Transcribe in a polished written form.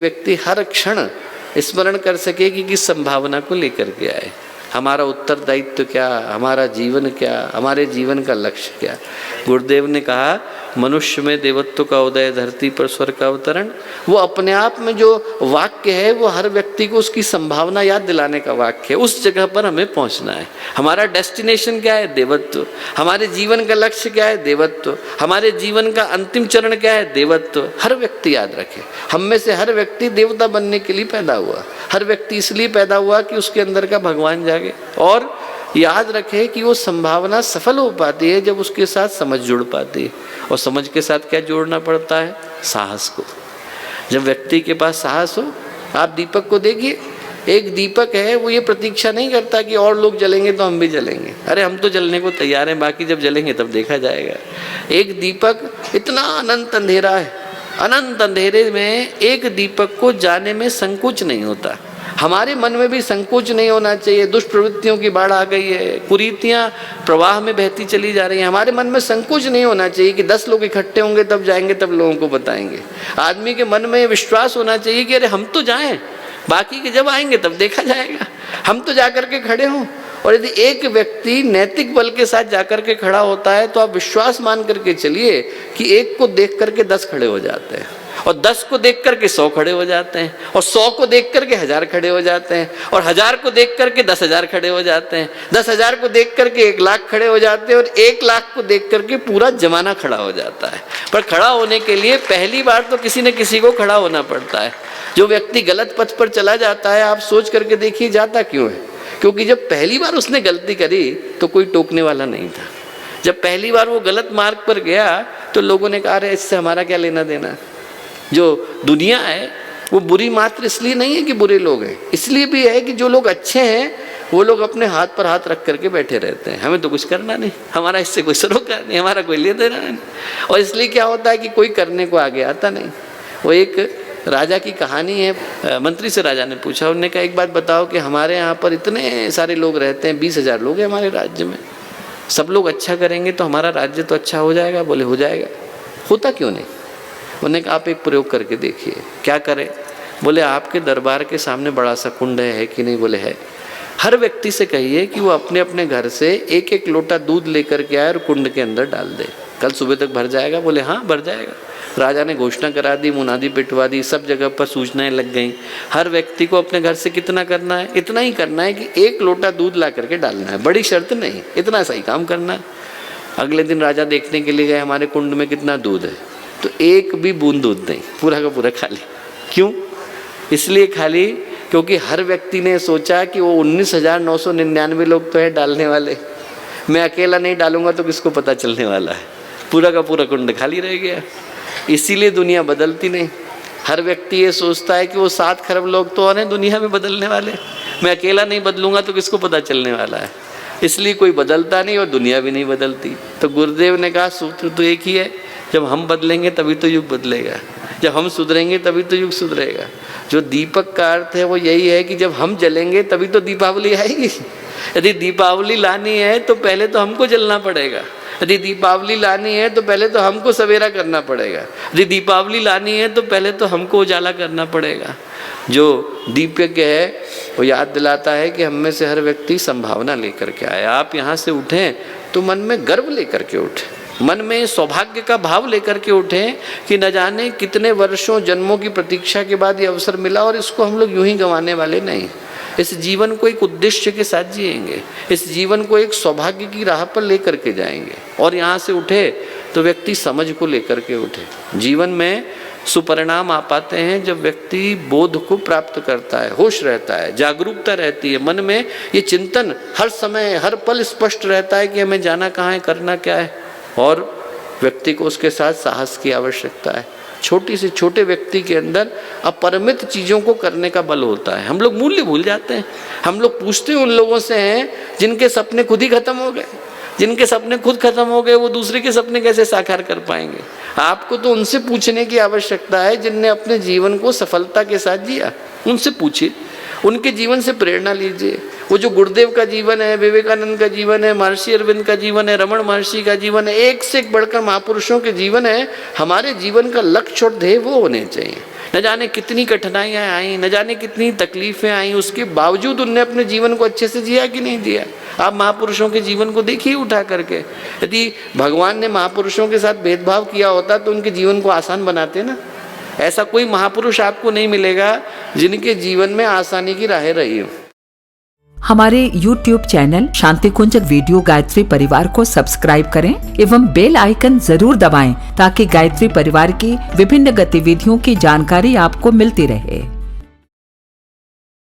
व्यक्ति हर क्षण स्मरण कर सके कि किस संभावना को लेकर के आए, हमारा उत्तरदायित्व क्या, हमारा जीवन क्या, हमारे जीवन का लक्ष्य क्या। गुरुदेव ने कहा मनुष्य में देवत्व का उदय, धरती पर स्वर्ग का अवतरण। वो अपने आप में जो वाक्य है वो हर व्यक्ति को उसकी संभावना याद दिलाने का वाक्य है। उस जगह पर हमें पहुंचना है। हमारा डेस्टिनेशन क्या है? देवत्व। हमारे जीवन का लक्ष्य क्या है? देवत्व। हमारे जीवन का अंतिम चरण क्या है? देवत्व। हर व्यक्ति याद रखे, हम में से हर व्यक्ति देवता बनने के लिए पैदा हुआ। हर व्यक्ति इसलिए पैदा हुआ कि उसके अंदर का भगवान जागे। और याद रखे कि वो संभावना सफल हो पाती है जब उसके साथ समझ जुड़ पाती है। और समझ के साथ क्या जोड़ना पड़ता है? साहस को। जब व्यक्ति के पास साहस हो, आप दीपक को देखिए, एक दीपक है वो ये प्रतीक्षा नहीं करता कि और लोग जलेंगे तो हम भी जलेंगे। अरे हम तो जलने को तैयार हैं, बाकी जब जलेंगे तब देखा जाएगा। एक दीपक, इतना अनंत अंधेरा है, अनंत अंधेरे में एक दीपक को जाने में संकोच नहीं होता। हमारे मन में भी संकोच नहीं होना चाहिए। दुष्प्रवृत्तियों की बाढ़ आ गई है, कुरीतियां प्रवाह में बहती चली जा रही हैं। हमारे मन में संकोच नहीं होना चाहिए कि 10 लोग इकट्ठे होंगे तब जाएंगे, तब लोगों को बताएंगे। आदमी के मन में विश्वास होना चाहिए कि अरे हम तो जाएं, बाकी के जब आएंगे तब देखा जाएगा, हम तो जाकर के खड़े हों। और यदि एक व्यक्ति नैतिक बल के साथ जाकर के खड़ा होता है तो आप विश्वास मान करके चलिए कि एक को देख करके 10 खड़े हो जाते हैं, और 10 को देख करके 100 खड़े हो जाते हैं, और 100 को देख करके 1000 खड़े हो जाते हैं, और 1000 को देख करके 10,000 खड़े हो जाते हैं, 10,000 को देख करके 1,00,000 खड़े हो जाते हैं, और 1,00,000 को देख करके पूरा जमाना खड़ा हो जाता है। पर खड़ा होने के लिए पहली बार तो किसी न किसी को खड़ा होना पड़ता है। जो व्यक्ति गलत पथ पर चला जाता है, आप सोच करके देखिए जाता क्यों है? क्योंकि जब पहली बार उसने गलती करी तो कोई टोकने वाला नहीं था। जब पहली बार वो गलत मार्ग पर गया तो लोगों ने कहा अरे इससे हमारा क्या लेना देना। जो दुनिया है वो बुरी मात्र इसलिए नहीं है कि बुरे लोग हैं, इसलिए भी है कि जो लोग अच्छे हैं वो लोग अपने हाथ पर हाथ रख करके बैठे रहते हैं। हमें तो कुछ करना नहीं, हमारा इससे कोई सरोकार नहीं, हमारा कोई ले देना नहीं। और इसलिए क्या होता है कि कोई करने को आगे आता नहीं। वो एक राजा की कहानी है। मंत्री से राजा ने पूछा, उन्होंने कहा एक बात बताओ कि हमारे यहाँ पर इतने सारे लोग रहते हैं, 20,000 लोग हैं हमारे राज्य में, सब लोग अच्छा करेंगे तो हमारा राज्य तो अच्छा हो जाएगा। बोले हो जाएगा। होता क्यों नहीं? उन्होंने कहा आप एक प्रयोग करके देखिए। क्या करें? बोले आपके दरबार के सामने बड़ा सा कुंड है कि नहीं? बोले है। हर व्यक्ति से कहिए कि वो अपने अपने घर से 1-1 लोटा दूध लेकर के आए और कुंड के अंदर डाल दे, कल सुबह तक भर जाएगा। बोले हाँ भर जाएगा। राजा ने घोषणा करा दी, मुनादी पिटवा दी, सब जगह पर सूचनाएं लग गईं। हर व्यक्ति को अपने घर से कितना करना है? इतना ही करना है कि 1 लोटा दूध ला करके डालना है, बड़ी शर्त नहीं, इतना सही काम करना है। अगले दिन राजा देखने के लिए गए हमारे कुंड में कितना दूध है, तो एक भी बूंद दूध नहीं, पूरा का पूरा खाली। क्यों? इसलिए खाली क्योंकि हर व्यक्ति ने सोचा कि वो 19,999 लोग तो है डालने वाले, मैं अकेला नहीं डालूंगा तो किसको पता चलने वाला है। पूरा का पूरा कुंड खाली रह गया। इसीलिए दुनिया बदलती नहीं। हर व्यक्ति ये सोचता है कि वो 7 खरब लोग तो और हैं दुनिया में बदलने वाले, मैं अकेला नहीं बदलूंगा तो किसको पता चलने वाला है। इसलिए कोई बदलता नहीं और दुनिया भी नहीं बदलती। तो गुरुदेव ने कहा सूत्र तो एक ही है, जब हम बदलेंगे तभी तो युग बदलेगा, जब हम सुधरेंगे तभी तो युग सुधरेगा। जो दीपक का अर्थ है वो यही है कि जब हम जलेंगे तभी तो दीपावली आएगी। यदि दीपावली लानी है तो पहले तो हमको जलना पड़ेगा। यदि दीपावली लानी है तो पहले तो हमको सवेरा करना पड़ेगा। यदि दीपावली लानी है तो पहले तो हमको उजाला करना पड़ेगा। जो दीपक है वो याद दिलाता है कि हम में से हर व्यक्ति संभावना लेकर के आए। आप यहाँ से उठें तो मन में गर्व लेकर के उठें, मन में सौभाग्य का भाव लेकर के उठें कि न जाने कितने वर्षों जन्मों की प्रतीक्षा के बाद ये अवसर मिला और इसको हम लोग यूं ही गंवाने वाले नहीं। इस जीवन को एक उद्देश्य के साथ जिएंगे, इस जीवन को एक सौभाग्य की राह पर लेकर के जाएंगे। और यहाँ से उठे तो व्यक्ति समझ को लेकर के उठे। जीवन में सुपरिणाम आ पाते हैं जब व्यक्ति बोध को प्राप्त करता है, होश रहता है, जागरूकता रहती है, मन में ये चिंतन हर समय हर पल स्पष्ट रहता है कि हमें जाना कहाँ है, करना क्या है। और व्यक्ति को उसके साथ साहस की आवश्यकता है। छोटी से छोटे व्यक्ति के अंदर अपरिमित चीज़ों को करने का बल होता है। हम लोग मूल्य भूल जाते हैं। हम लोग पूछते उन लोगों से हैं जिनके सपने खुद ही खत्म हो गए। जिनके सपने खुद खत्म हो गए वो दूसरे के सपने कैसे साकार कर पाएंगे? आपको तो उनसे पूछने की आवश्यकता है जिनने अपने जीवन को सफलता के साथ जिया। उनसे पूछिए, उनके जीवन से प्रेरणा लीजिए। वो जो गुरुदेव का जीवन है, विवेकानंद का जीवन है, महर्षि अरविंद का जीवन है, रमण महर्षि का जीवन है, एक से एक बढ़कर महापुरुषों के जीवन है। हमारे जीवन का लक्ष्य और ध्येय वो होने चाहिए न जाने कितनी कठिनाइयाँ आई, न जाने कितनी तकलीफ़ें आई, उसके बावजूद उनने अपने जीवन को अच्छे से जिया कि नहीं जिया। आप महापुरुषों के जीवन को देखिए उठा करके। यदि भगवान ने महापुरुषों के साथ भेदभाव किया होता तो उनके जीवन को आसान बनाते ना। ऐसा कोई महापुरुष आपको नहीं मिलेगा जिनके जीवन में आसानी की राहें रही हो। हमारे YouTube चैनल शांति कुंज वीडियो गायत्री परिवार को सब्सक्राइब करें एवं बेल आइकन जरूर दबाएं ताकि गायत्री परिवार की विभिन्न गतिविधियों की जानकारी आपको मिलती रहे।